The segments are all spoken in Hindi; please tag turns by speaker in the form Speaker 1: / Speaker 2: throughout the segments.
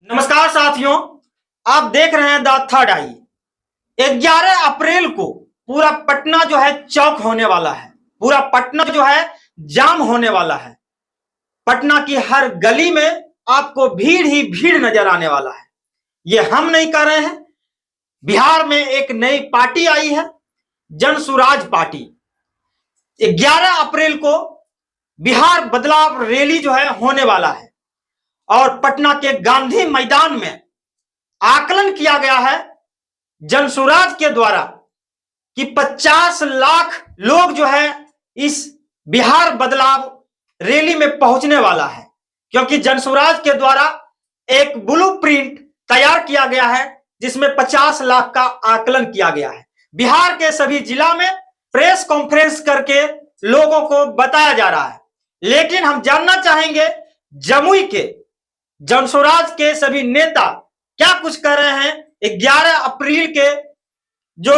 Speaker 1: नमस्कार साथियों, आप देख रहे हैं द थर्ड आई। 11 अप्रैल को पूरा पटना जो है चौक होने वाला है। पूरा पटना जो है जाम होने वाला है। पटना की हर गली में आपको भीड़ ही भीड़ नजर आने वाला है। ये हम नहीं कर रहे हैं। बिहार में एक नई पार्टी आई है, जन सुराज पार्टी। 11 अप्रैल को बिहार बदलाव रैली जो है होने वाला है और पटना के गांधी मैदान में आकलन किया गया है जनसुराज के द्वारा कि 50 लाख लोग जो है इस बिहार बदलाव रैली में पहुंचने वाला है, क्योंकि जनसुराज के द्वारा एक ब्लूप्रिंट तैयार किया गया है जिसमें 50 लाख का आकलन किया गया है। बिहार के सभी जिला में प्रेस कॉन्फ्रेंस करके लोगों को बताया जा रहा है। लेकिन हम जानना चाहेंगे जमुई के जनसुराज के सभी नेता क्या कुछ कर रहे हैं। 11 अप्रैल के जो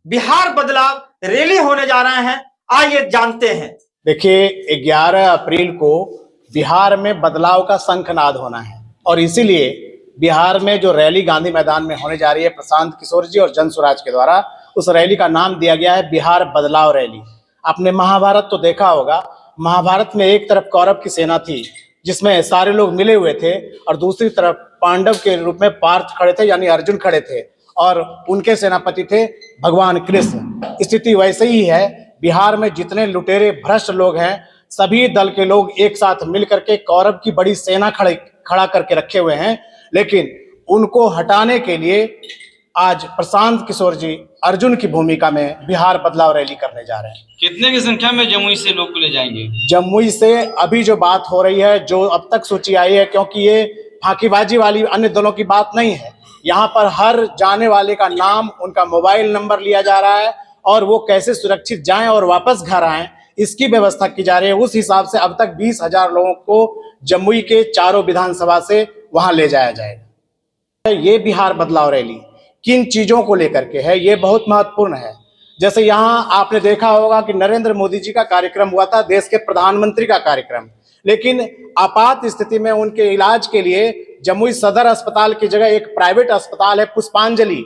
Speaker 1: बिहार बदलाव रैली होने जा रहे हैं, आइए जानते हैं।
Speaker 2: देखिए, 11 अप्रैल को बिहार में बदलाव का शंखनाद होना है और इसीलिए बिहार में जो रैली गांधी मैदान में होने जा रही है प्रशांत किशोर जी और जनसुराज के द्वारा, उस रैली का नाम दिया गया है बिहार बदलाव रैली। आपने महाभारत तो देखा होगा। महाभारत में एक तरफ कौरव की सेना थी जिसमें सारे लोग मिले हुए थे और दूसरी तरफ पांडव के रूप में पार्थ खड़े थे, यानी अर्जुन खड़े थे और उनके सेनापति थे भगवान कृष्ण। स्थिति वैसे ही है। बिहार में जितने लुटेरे भ्रष्ट लोग हैं, सभी दल के लोग एक साथ मिल करके कौरव की बड़ी सेना खड़ा करके रखे हुए हैं। लेकिन उनको हटाने के लिए आज प्रशांत किशोर जी अर्जुन की भूमिका में बिहार बदलाव रैली करने जा रहे हैं।
Speaker 3: कितने की संख्या में जमुई से लोग को ले जाएंगे?
Speaker 2: जमुई से अभी जो बात हो रही है, जो अब तक सूची आई है, क्योंकि ये फांकीबाजी वाली अन्य दलों की बात नहीं है, यहाँ पर हर जाने वाले का नाम, उनका मोबाइल नंबर लिया जा रहा है और वो कैसे सुरक्षित जाएं और वापस घर आएं, इसकी व्यवस्था की जा रही है। उस हिसाब से अब तक 20,000 लोगों को जमुई के चारों विधानसभा से वहां ले जाया जाएगा। ये बिहार बदलाव रैली किन चीजों को लेकर के है, ये बहुत महत्वपूर्ण है। जैसे यहाँ आपने देखा होगा कि नरेंद्र मोदी जी का कार्यक्रम हुआ था, देश के प्रधानमंत्री का कार्यक्रम, लेकिन आपात स्थिति में उनके इलाज के लिए जमुई सदर अस्पताल की जगह एक प्राइवेट अस्पताल है पुष्पांजलि,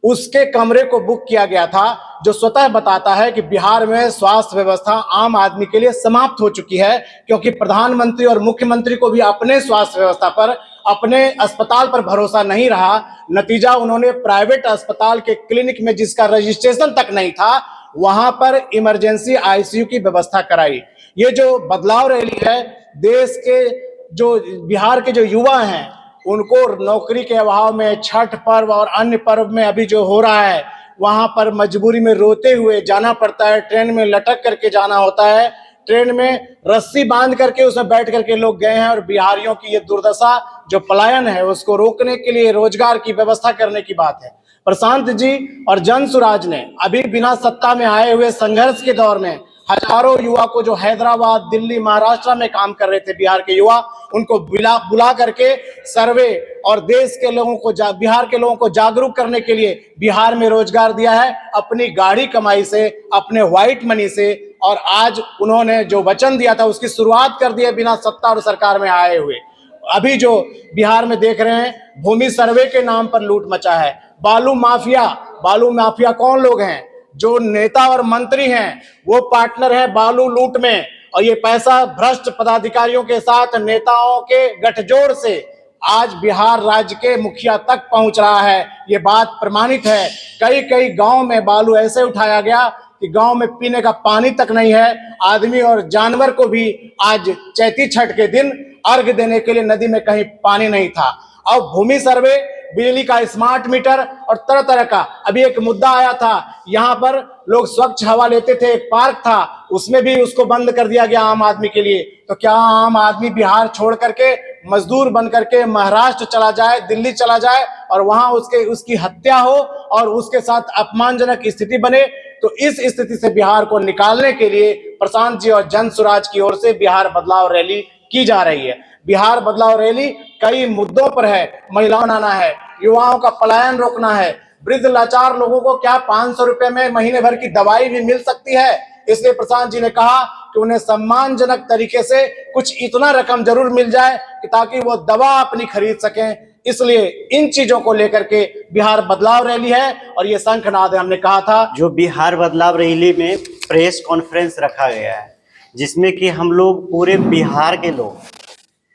Speaker 2: उसके कमरे को बुक किया गया था, जो स्वतः बताता है कि बिहार में स्वास्थ्य व्यवस्था आम आदमी के लिए समाप्त हो चुकी है, क्योंकि प्रधानमंत्री और मुख्यमंत्री को भी अपने स्वास्थ्य व्यवस्था पर, अपने अस्पताल पर भरोसा नहीं रहा। नतीजा, उन्होंने प्राइवेट अस्पताल के क्लिनिक में जिसका रजिस्ट्रेशन तक नहीं था, वहां पर इमरजेंसी आईसीयू की व्यवस्था कराई। ये जो बदलाव रैली है, देश के जो बिहार के जो युवा हैं उनको नौकरी के अभाव में, छठ पर्व और अन्य पर्व में अभी जो हो रहा है, वहां पर मजबूरी में रोते हुए जाना पड़ता है। ट्रेन में लटक करके जाना होता है, ट्रेन में रस्सी बांध करके उसमें बैठ करके लोग गए हैं। और बिहारियों की ये दुर्दशा, जो पलायन है, उसको रोकने के लिए रोजगार की व्यवस्था करने की बात है। प्रशांत जी और जनसुराज ने अभी बिना सत्ता में आए हुए संघर्ष के दौर में हजारों युवा को, जो हैदराबाद, दिल्ली, महाराष्ट्र में काम कर रहे थे बिहार के युवा, उनको बुला करके सर्वे और देश के लोगों को, बिहार के लोगों को जागरूक करने के लिए बिहार में रोजगार दिया है अपनी गाढ़ी कमाई से, अपने व्हाइट मनी से। और आज उन्होंने जो वचन दिया था उसकी शुरुआत कर दी है बिना सत्ता और सरकार में आए हुए। अभी जो बिहार में देख रहे हैं, भूमि सर्वे के नाम पर लूट मचा है। बालू माफिया कौन लोग हैं? जो नेता और मंत्री हैं वो पार्टनर हैं बालू लूट में, और ये पैसा भ्रष्ट पदाधिकारियों के साथ नेताओं के गठजोड़ से आज बिहार राज्य के मुखिया तक पहुंच रहा है। ये बात प्रमाणित है। कई कई गांव में बालू ऐसे उठाया गया कि गांव में पीने का पानी तक नहीं है। आदमी और जानवर को भी आज चैती छठ के दिन अर्घ देने के लिए नदी में कहीं पानी नहीं था। अब भूमि सर्वे, बिजली का स्मार्ट मीटर और तरह तरह का, अभी एक मुद्दा आया था, यहाँ पर लोग स्वच्छ हवा लेते थे, एक पार्क था, उसमें भी उसको बंद कर दिया गया आम आदमी के लिए। तो क्या आम आदमी बिहार छोड़ करके मजदूर बन करके महाराष्ट्र चला जाए, दिल्ली चला जाए और वहां उसकी हत्या हो और उसके साथ अपमानजनक स्थिति बने? तो इस स्थिति से बिहार को निकालने के लिए प्रशांत जी और जनसुराज की ओर से बिहार बदलाव रैली की जा रही है। बिहार बदलाव रैली कई मुद्दों पर है। महिलाओं बनाना है, युवाओं का पलायन रोकना है, वृद्ध लाचार लोगों को क्या 500 रुपए में महीने भर की दवाई भी मिल सकती है? इसलिए प्रशांत जी ने कहा कि उन्हें सम्मानजनक तरीके से कुछ इतना रकम जरूर मिल जाए कि ताकि वो दवा अपनी खरीद सकें। इसलिए इन चीजों को लेकर के बिहार बदलाव रैली है और ये शंखनाद है। हमने कहा था
Speaker 4: जो बिहार बदलाव रैली में प्रेस कॉन्फ्रेंस रखा गया है, जिसमें कि हम लोग पूरे बिहार के लोग,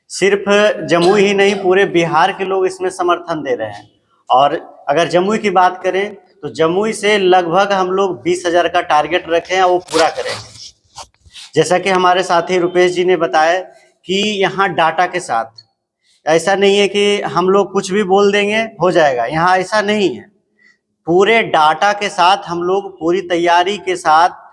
Speaker 4: सिर्फ जमुई ही नहीं पूरे बिहार के लोग इसमें समर्थन दे रहे हैं। और अगर जमुई की बात करें तो जमुई से लगभग हम लोग 20,000 का टारगेट रखे हैं, वो पूरा करेंगे। जैसा कि हमारे साथी रुपेश जी ने बताया कि यहाँ डाटा के साथ, ऐसा नहीं है कि हम लोग कुछ भी बोल देंगे हो जाएगा, यहाँ ऐसा नहीं है। पूरे डाटा के साथ हम लोग पूरी तैयारी के साथ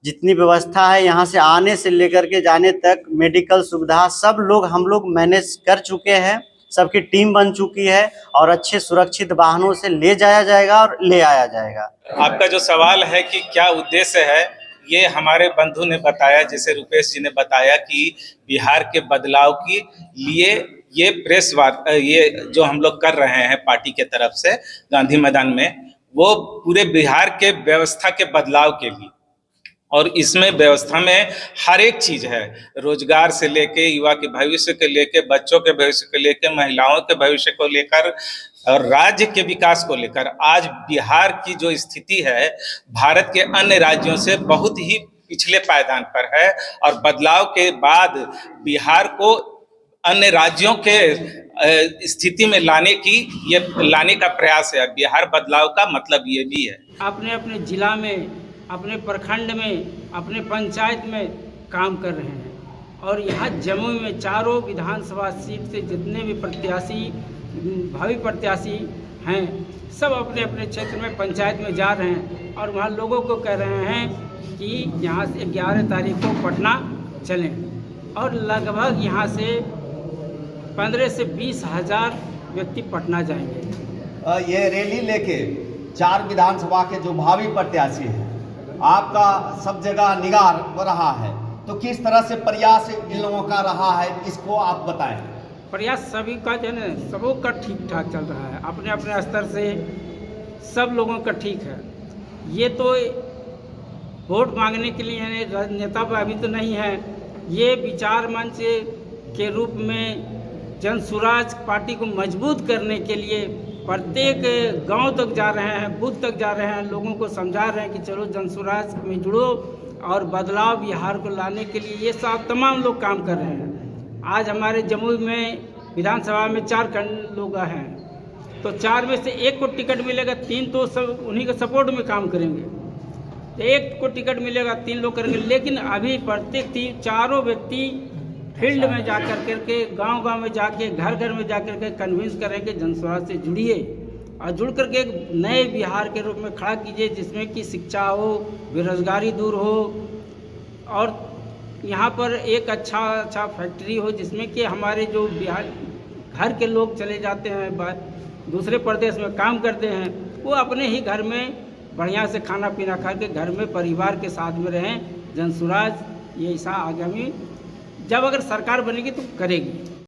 Speaker 4: जितनी व्यवस्था है यहाँ से आने से लेकर के जाने तक, मेडिकल सुविधा सब लोग हम लोग मैनेज कर चुके हैं, सबकी टीम बन चुकी है और अच्छे सुरक्षित वाहनों से ले जाया जाएगा और ले आया जाएगा।
Speaker 5: आपका जो सवाल है कि क्या उद्देश्य है, ये हमारे बंधु ने बताया, जैसे रुपेश जी ने बताया कि बिहार के बदलाव के लिए ये प्रेस वार्ता ये जो हम लोग कर रहे हैं पार्टी के तरफ से गांधी मैदान में, वो पूरे बिहार के व्यवस्था के बदलाव के लिए। और इसमें व्यवस्था में हर एक चीज है, रोजगार से लेके युवा के भविष्य के लेके, बच्चों के भविष्य के लेके, महिलाओं के भविष्य को लेकर और राज्य के विकास को लेकर। आज बिहार की जो स्थिति है भारत के अन्य राज्यों से बहुत ही पिछले पायदान पर है और बदलाव के बाद बिहार को अन्य राज्यों के स्थिति में लाने का प्रयास है। बिहार बदलाव का मतलब ये भी है
Speaker 6: अपने अपने जिला में, अपने प्रखंड में, अपने पंचायत में काम कर रहे हैं। और यहाँ जमुई में चारों विधानसभा सीट से जितने भी प्रत्याशी, भावी प्रत्याशी हैं, सब अपने अपने क्षेत्र में पंचायत में जा रहे हैं और वहाँ लोगों को कह रहे हैं कि यहाँ से 11 तारीख को पटना चलें। और लगभग यहाँ से 15 से 20 हज़ार व्यक्ति पटना जाएंगे।
Speaker 7: ये रैली लेके 4 विधानसभा के जो भावी प्रत्याशी हैं, आपका सब जगह निगाह हो रहा है, तो किस तरह से प्रयास इन लोगों का रहा है, इसको आप बताएं।
Speaker 6: प्रयास सभी का जो है ना, सबों का ठीक ठाक चल रहा है, अपने अपने स्तर से सब लोगों का ठीक है। ये तो वोट मांगने के लिए नेता अभी तो नहीं है, ये विचार मंच के रूप में जन स्वराज पार्टी को मजबूत करने के लिए प्रत्येक गांव तक जा रहे हैं, बूथ तक जा रहे हैं, लोगों को समझा रहे हैं कि चलो जन स्वराज में जुड़ो और बदलाव बिहार को लाने के लिए ये सब तमाम लोग काम कर रहे हैं। आज हमारे जमुई में विधानसभा में 4 लोग हैं, तो 4 में से 1 को टिकट मिलेगा, 3 तो सब उन्हीं के सपोर्ट में काम करेंगे। 1 को टिकट मिलेगा, 3 लोग करेंगे। लेकिन अभी प्रत्येक चारों व्यक्ति फील्ड में जा करके, गांव-गांव में जाके, घर-घर में जा करके कन्विंस करेंगे जन स्वराज से जुड़िए और जुड़ करके एक नए बिहार के रूप में खड़ा कीजिए, जिसमें कि शिक्षा हो, बेरोजगारी दूर हो और यहाँ पर एक अच्छा फैक्ट्री हो, जिसमें कि हमारे जो बिहार घर के लोग चले जाते हैं दूसरे प्रदेश में काम करते हैं, वो अपने ही घर में बढ़िया से खाना पीना खा के घर में परिवार के साथ में रहें। जन स्वराज ये ऐसा आगामी जब अगर सरकार बनेगी तो करेगी।